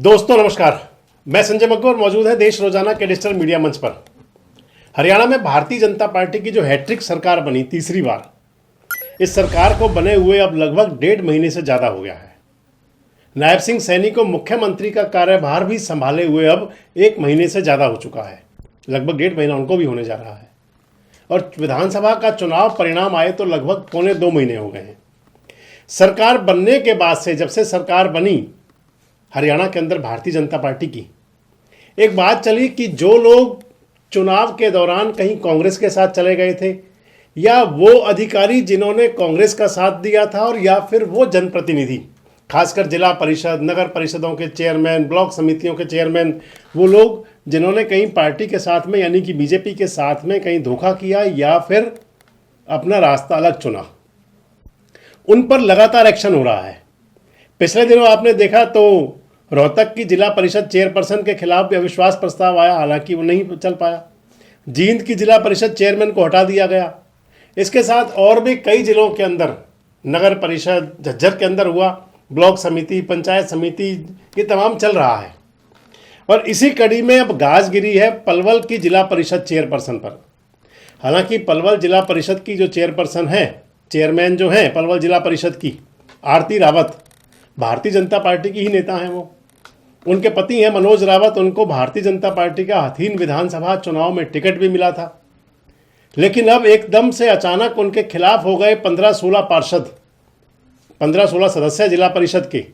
दोस्तों नमस्कार, मैं संजय मग्गू और मौजूद है देश रोजाना के डिजिटल मीडिया मंच पर। हरियाणा में भारतीय जनता पार्टी की जो हैट्रिक सरकार बनी तीसरी बार, इस सरकार को बने हुए अब लगभग 1.5 महीने से ज़्यादा हो गया है। नायब सिंह सैनी को मुख्यमंत्री का कार्यभार भी संभाले हुए अब 1 महीने से ज़्यादा हो चुका है, लगभग 1.5 महीना उनको भी होने जा रहा है। और विधानसभा का चुनाव परिणाम आए तो लगभग 1.25 महीने हो गए हैं। सरकार बनने के बाद से, जब से सरकार बनी हरियाणा के अंदर भारतीय जनता पार्टी की, एक बात चली कि जो लोग चुनाव के दौरान कहीं कांग्रेस के साथ चले गए थे, या वो अधिकारी जिन्होंने कांग्रेस का साथ दिया था, और या फिर वो जनप्रतिनिधि, खासकर जिला परिषद, नगर परिषदों के चेयरमैन, ब्लॉक समितियों के चेयरमैन, वो लोग जिन्होंने कहीं पार्टी के साथ में यानी कि बीजेपी के साथ में कहीं धोखा किया या फिर अपना रास्ता अलग चुना, उन पर लगातार एक्शन हो रहा है। पिछले दिनों आपने देखा तो रोहतक की जिला परिषद चेयरपर्सन के खिलाफ भी अविश्वास प्रस्ताव आया, हालांकि वो नहीं चल पाया। जींद की जिला परिषद चेयरमैन को हटा दिया गया। इसके साथ और भी कई जिलों के अंदर, नगर परिषद झज्जर के अंदर हुआ, ब्लॉक समिति, पंचायत समिति, ये तमाम चल रहा है। और इसी कड़ी में अब गाज गिरी है पलवल की जिला परिषद चेयरपर्सन पर। हालांकि पलवल जिला परिषद की जो चेयरपर्सन है, चेयरमैन जो है पलवल जिला परिषद की, आरती रावत, भारतीय जनता पार्टी की ही नेता हैं। वो, उनके पति हैं मनोज रावत, उनको भारतीय जनता पार्टी का हथीन विधानसभा चुनाव में टिकट भी मिला था। लेकिन अब एकदम से अचानक उनके खिलाफ हो गए 15-16 पार्षद, 15-16 सदस्य जिला परिषद के।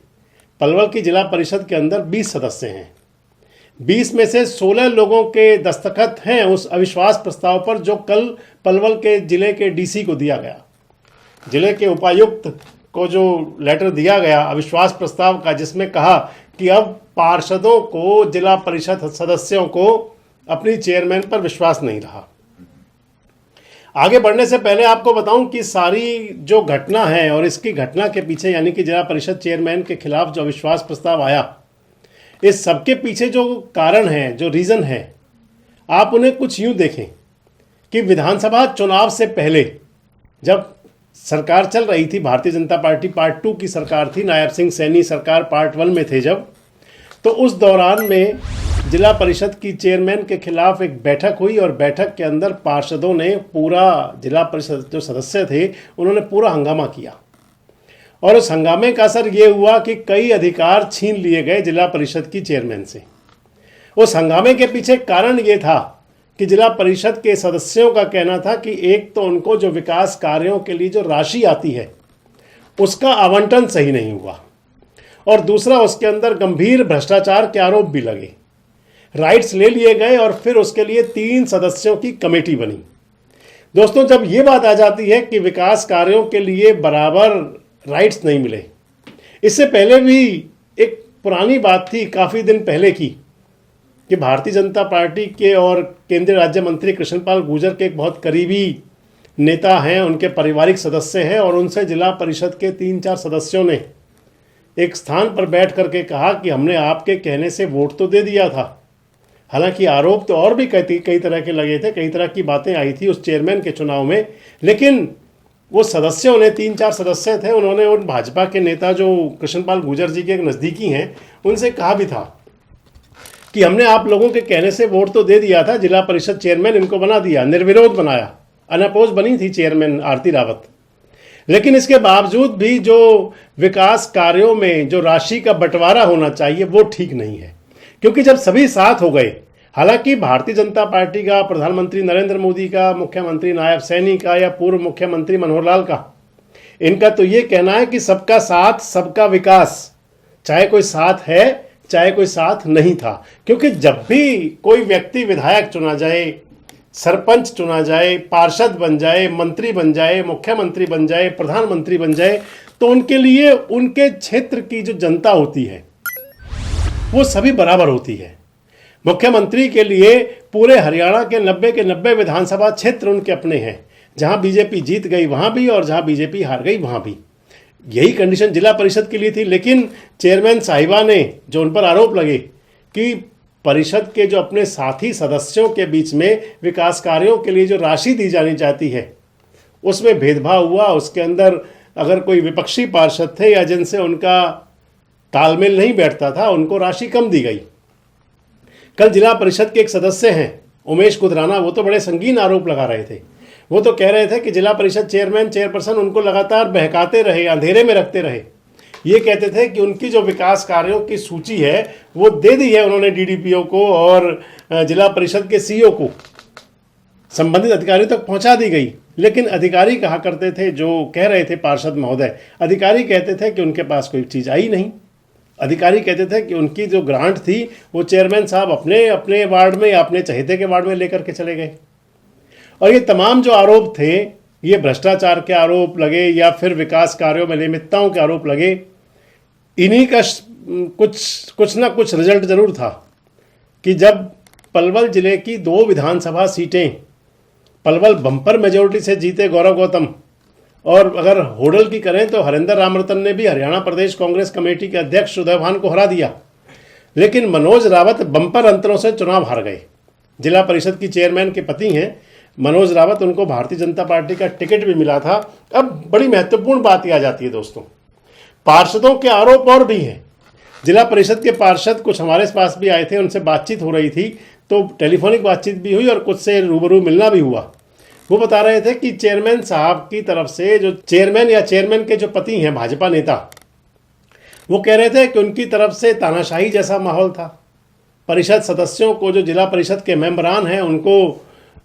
पलवल की जिला परिषद के अंदर 20 सदस्य हैं। 20 में से 16 लोगों के दस्तखत हैं उस अविश्वास प्रस्ताव पर, जो कल पलवल के जिले के डीसी को दिया गया। जिले के उपायुक्त को जो लेटर दिया गया अविश्वास प्रस्ताव का, जिसमें कहा कि अब पार्षदों को, जिला परिषद सदस्यों को अपनी चेयरमैन पर विश्वास नहीं रहा। आगे बढ़ने से पहले आपको बताऊं कि सारी जो घटना है और इसकी घटना के पीछे, यानी कि जिला परिषद चेयरमैन के खिलाफ जो अविश्वास प्रस्ताव आया, इस सबके पीछे जो कारण है, जो रीजन है, आप उन्हें कुछ यूं देखें कि विधानसभा चुनाव से पहले जब सरकार चल रही थी, भारतीय जनता पार्टी पार्ट 2 की सरकार थी, नायब सिंह सैनी सरकार पार्ट 1 में थे जब, तो उस दौरान में जिला परिषद की चेयरमैन के खिलाफ एक बैठक हुई और बैठक के अंदर पार्षदों ने, पूरा जिला परिषद जो सदस्य थे, उन्होंने पूरा हंगामा किया। और उस हंगामे का असर ये हुआ कि कई अधिकार छीन लिए गए जिला परिषद की चेयरमैन से। उस हंगामे के पीछे कारण ये था कि जिला परिषद के सदस्यों का कहना था कि एक तो उनको जो विकास कार्यों के लिए जो राशि आती है उसका आवंटन सही नहीं हुआ, और दूसरा उसके अंदर गंभीर भ्रष्टाचार के आरोप भी लगे। राइट्स ले लिए गए और फिर उसके लिए 3 सदस्यों की कमेटी बनी। दोस्तों, जब ये बात आ जाती है कि विकास कार्यों के लिए बराबर राइट्स नहीं मिले, इससे पहले भी एक पुरानी बात थी काफ़ी दिन पहले की, कि भारतीय जनता पार्टी के और केंद्रीय राज्य मंत्री कृष्णपाल गुर्जर के एक बहुत करीबी नेता हैं, उनके पारिवारिक सदस्य हैं, और उनसे जिला परिषद के 3-4 सदस्यों ने एक स्थान पर बैठ करके कहा कि हमने आपके कहने से वोट तो दे दिया था। हालांकि आरोप तो और भी कई तरह के लगे थे, कई तरह की बातें आई थी उस चेयरमैन के चुनाव में, लेकिन वो सदस्यों ने, 3-4 सदस्य थे, उन्होंने उन भाजपा के नेता जो कृष्णपाल गुर्जर जी के नज़दीकी हैं, उनसे कहा भी था कि हमने आप लोगों के कहने से वोट तो दे दिया था, जिला परिषद चेयरमैन इनको बना दिया, निर्विरोध बनाया, अनअपोज बनी थी चेयरमैन आरती रावत। लेकिन इसके बावजूद भी जो विकास कार्यों में जो राशि का बंटवारा होना चाहिए वो ठीक नहीं है, क्योंकि जब सभी साथ हो गए, हालांकि भारतीय जनता पार्टी का, प्रधानमंत्री नरेंद्र मोदी का, मुख्यमंत्री नायब सैनी का या पूर्व मुख्यमंत्री मनोहर लाल का, इनका तो ये कहना है कि सबका साथ सबका विकास, चाहे कोई साथ है चाहे कोई साथ नहीं था। क्योंकि जब भी कोई व्यक्ति विधायक चुना जाए, सरपंच चुना जाए, पार्षद बन जाए, मंत्री बन जाए, मुख्यमंत्री बन जाए, प्रधानमंत्री बन जाए, तो उनके लिए उनके क्षेत्र की जो जनता होती है वो सभी बराबर होती है। मुख्यमंत्री के लिए पूरे हरियाणा के 90 के 90 विधानसभा क्षेत्र उनके अपने हैं, जहां बीजेपी जीत गई वहां भी और जहां बीजेपी हार गई वहां भी। यही कंडीशन जिला परिषद के लिए थी। लेकिन चेयरमैन साहिबा ने जो उन पर आरोप लगे कि परिषद के जो अपने साथी सदस्यों के बीच में विकास कार्यों के लिए जो राशि दी जानी चाहती है उसमें भेदभाव हुआ, उसके अंदर अगर कोई विपक्षी पार्षद थे या जिनसे उनका तालमेल नहीं बैठता था, उनको राशि कम दी गई। कल जिला परिषद के एक सदस्य हैं उमेश कुदराना, वो तो बड़े संगीन आरोप लगा रहे थे। वो तो कह रहे थे कि जिला परिषद चेयरमैन चेयरपर्सन उनको लगातार बहकाते रहे, अंधेरे में रखते रहे। ये कहते थे कि उनकी जो विकास कार्यों की सूची है वो दे दी है उन्होंने डीडीपीओ को और जिला परिषद के सीईओ को, संबंधित अधिकारियों तक पहुंचा दी गई। लेकिन अधिकारी कहा करते थे, जो कह रहे थे पार्षद महोदय, अधिकारी कहते थे कि उनके पास कोई चीज़ आई नहीं। अधिकारी कहते थे कि उनकी जो ग्रांट थी वो चेयरमैन साहब अपने अपने वार्ड में या अपने चहेते के वार्ड में लेकर के चले गए। और ये तमाम जो आरोप थे, ये भ्रष्टाचार के आरोप लगे या फिर विकास कार्यों में अनियमितताओं के आरोप लगे, इन्हीं का कुछ ना कुछ रिजल्ट जरूर था कि जब पलवल जिले की 2 विधानसभा सीटें पलवल बम्पर मेजोरिटी से जीते गौरव गौतम, और अगर होडल की करें तो हरिंदर रामरतन ने भी हरियाणा प्रदेश कांग्रेस कमेटी के अध्यक्ष उदय भान को हरा दिया। लेकिन मनोज रावत बम्पर अंतरों से चुनाव हार गए। जिला परिषद की चेयरमैन के पति हैं मनोज रावत, उनको भारतीय जनता पार्टी का टिकट भी मिला था। अब बड़ी महत्वपूर्ण बात यह आ जाती है दोस्तों, पार्षदों के आरोप और भी हैं। जिला परिषद के पार्षद कुछ हमारे पास भी आए थे, उनसे बातचीत हो रही थी, तो टेलीफोनिक बातचीत भी हुई और कुछ से रूबरू मिलना भी हुआ। वो बता रहे थे कि चेयरमैन साहब की तरफ से, जो चेयरमैन या चेयरमैन के जो पति हैं भाजपा नेता, वो कह रहे थे कि उनकी तरफ से तानाशाही जैसा माहौल था। परिषद सदस्यों को, जो जिला परिषद के मेंबरान हैं, उनको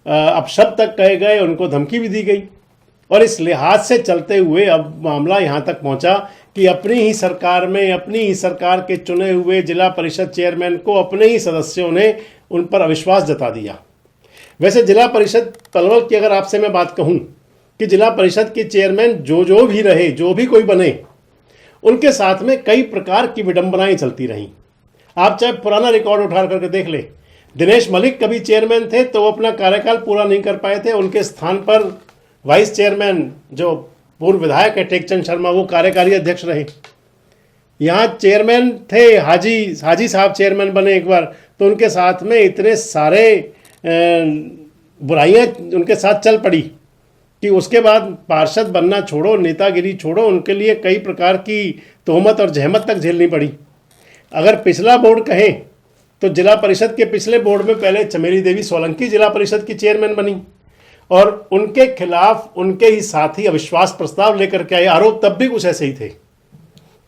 अपशब्द तक कहे गए, उनको धमकी भी दी गई। और इस लिहाज से चलते हुए अब मामला यहाँ तक पहुँचा कि अपनी ही सरकार में, अपनी ही सरकार के चुने हुए जिला परिषद चेयरमैन को अपने ही सदस्यों ने उन पर अविश्वास जता दिया। वैसे जिला परिषद पलवल की अगर आपसे मैं बात कहूँ कि जिला परिषद के चेयरमैन जो भी रहे, जो भी कोई बने, उनके साथ में कई प्रकार की विडंबनाएं चलती रहीं। आप चाहे पुराना रिकॉर्ड उठा करके देख ले, दिनेश मलिक कभी चेयरमैन थे तो वो अपना कार्यकाल पूरा नहीं कर पाए थे, उनके स्थान पर वाइस चेयरमैन जो पूर्व विधायक है टेकचंद शर्मा, वो कार्यकारी अध्यक्ष रहे। यहाँ चेयरमैन थे हाजी साहब चेयरमैन बने एक बार, तो उनके साथ में इतने सारे बुराइयां उनके साथ चल पड़ी कि उसके बाद पार्षद बनना छोड़ो, नेतागिरी छोड़ो, उनके लिए कई प्रकार की तोहमत और जहमत तक झेलनी पड़ी। अगर पिछला बोर्ड कहें तो जिला परिषद के पिछले बोर्ड में पहले चमेली देवी सोलंकी जिला परिषद की चेयरमैन बनी और उनके खिलाफ उनके ही साथी अविश्वास प्रस्ताव लेकर के आए। आरोप तब भी कुछ ऐसे ही थे।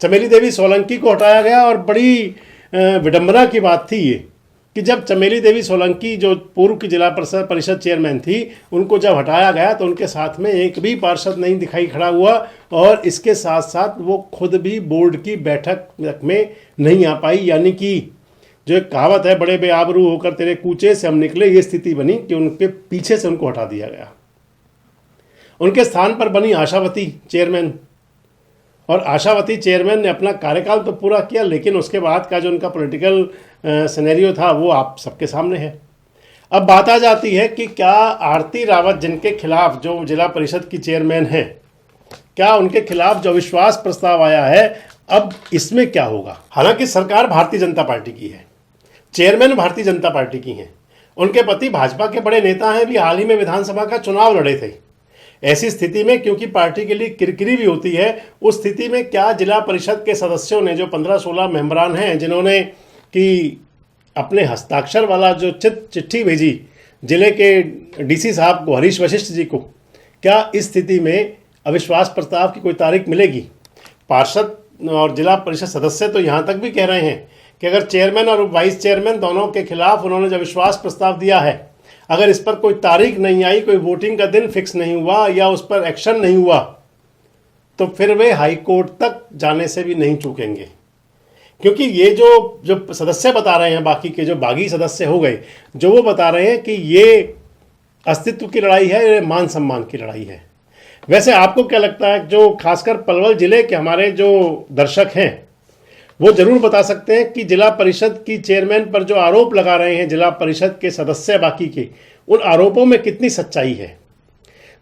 चमेली देवी सोलंकी को हटाया गया और बड़ी विडंबना की बात थी ये कि जब चमेली देवी सोलंकी जो पूर्व की जिला परिषद चेयरमैन थी, उनको जब हटाया गया तो उनके साथ में एक भी पार्षद नहीं दिखाई खड़ा हुआ और इसके साथ साथ वो खुद भी बोर्ड की बैठक में नहीं आ पाई। यानी कि जो एक कहावत है, बड़े बेआबरू होकर तेरे कूचे से हम निकले, ये स्थिति बनी कि उनके पीछे से उनको हटा दिया गया। उनके स्थान पर बनी आशावती चेयरमैन, और आशावती चेयरमैन ने अपना कार्यकाल तो पूरा किया, लेकिन उसके बाद का जो उनका पॉलिटिकल सिनेरियो था वो आप सबके सामने है। अब बात आ जाती है कि क्या आरती रावत, जिनके खिलाफ जो जिला परिषद की चेयरमैन हैं, क्या उनके खिलाफ जो अविश्वास प्रस्ताव आया है, अब इसमें क्या होगा। हालांकि सरकार भारतीय जनता पार्टी की है, चेयरमैन भारतीय जनता पार्टी की हैं, उनके पति भाजपा के बड़े नेता हैं, भी हाल ही में विधानसभा का चुनाव लड़े थे। ऐसी स्थिति में क्योंकि पार्टी के लिए किरकिरी भी होती है, उस स्थिति में क्या जिला परिषद के सदस्यों ने, जो 15-16 मेंबरान हैं, जिन्होंने कि अपने हस्ताक्षर वाला जो चिट्ठी भेजी जिले के डीसी साहब को, हरीश वशिष्ठ जी को, क्या इस स्थिति में अविश्वास प्रस्ताव की कोई तारीख मिलेगी। पार्षद और जिला परिषद सदस्य तो यहाँ तक भी कह रहे हैं कि अगर चेयरमैन और वाइस चेयरमैन दोनों के खिलाफ उन्होंने जो अविश्वास प्रस्ताव दिया है, अगर इस पर कोई तारीख नहीं आई, कोई वोटिंग का दिन फिक्स नहीं हुआ या उस पर एक्शन नहीं हुआ, तो फिर वे हाई कोर्ट तक जाने से भी नहीं चूकेंगे। क्योंकि ये जो सदस्य बता रहे हैं, बाकी के जो बागी सदस्य हो गए, जो वो बता रहे हैं कि ये अस्तित्व की लड़ाई है, ये मान सम्मान की लड़ाई है। वैसे आपको क्या लगता है, जो खासकर पलवल जिले के हमारे जो दर्शक हैं, वो जरूर बता सकते हैं कि जिला परिषद की चेयरमैन पर जो आरोप लगा रहे हैं जिला परिषद के सदस्य बाकी के, उन आरोपों में कितनी सच्चाई है।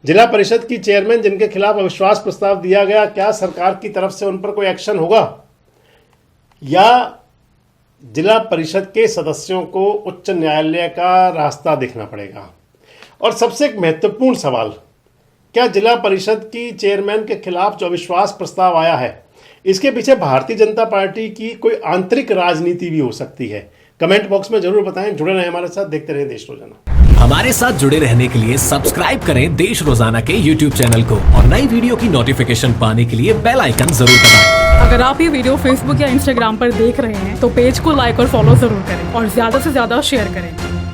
जिला परिषद की चेयरमैन जिनके खिलाफ अविश्वास प्रस्ताव दिया गया, क्या सरकार की तरफ से उन पर कोई एक्शन होगा या जिला परिषद के सदस्यों को उच्च न्यायालय का रास्ता देखना पड़ेगा। और सबसे एक महत्वपूर्ण सवाल, क्या जिला परिषद की चेयरमैन के खिलाफ जो अविश्वास प्रस्ताव आया है, इसके पीछे भारतीय जनता पार्टी की कोई आंतरिक राजनीति भी हो सकती है? कमेंट बॉक्स में जरूर बताएं। जुड़े रहें हमारे साथ, देखते रहें देश रोजाना। हमारे साथ जुड़े रहने के लिए सब्सक्राइब करें देश रोजाना के YouTube चैनल को और नई वीडियो की नोटिफिकेशन पाने के लिए बेल आइकन जरूर दबाएं। अगर आप ये वीडियो Facebook या Instagram पर देख रहे हैं तो पेज को लाइक और फॉलो जरूर करें और ज्यादा से ज्यादा शेयर करें।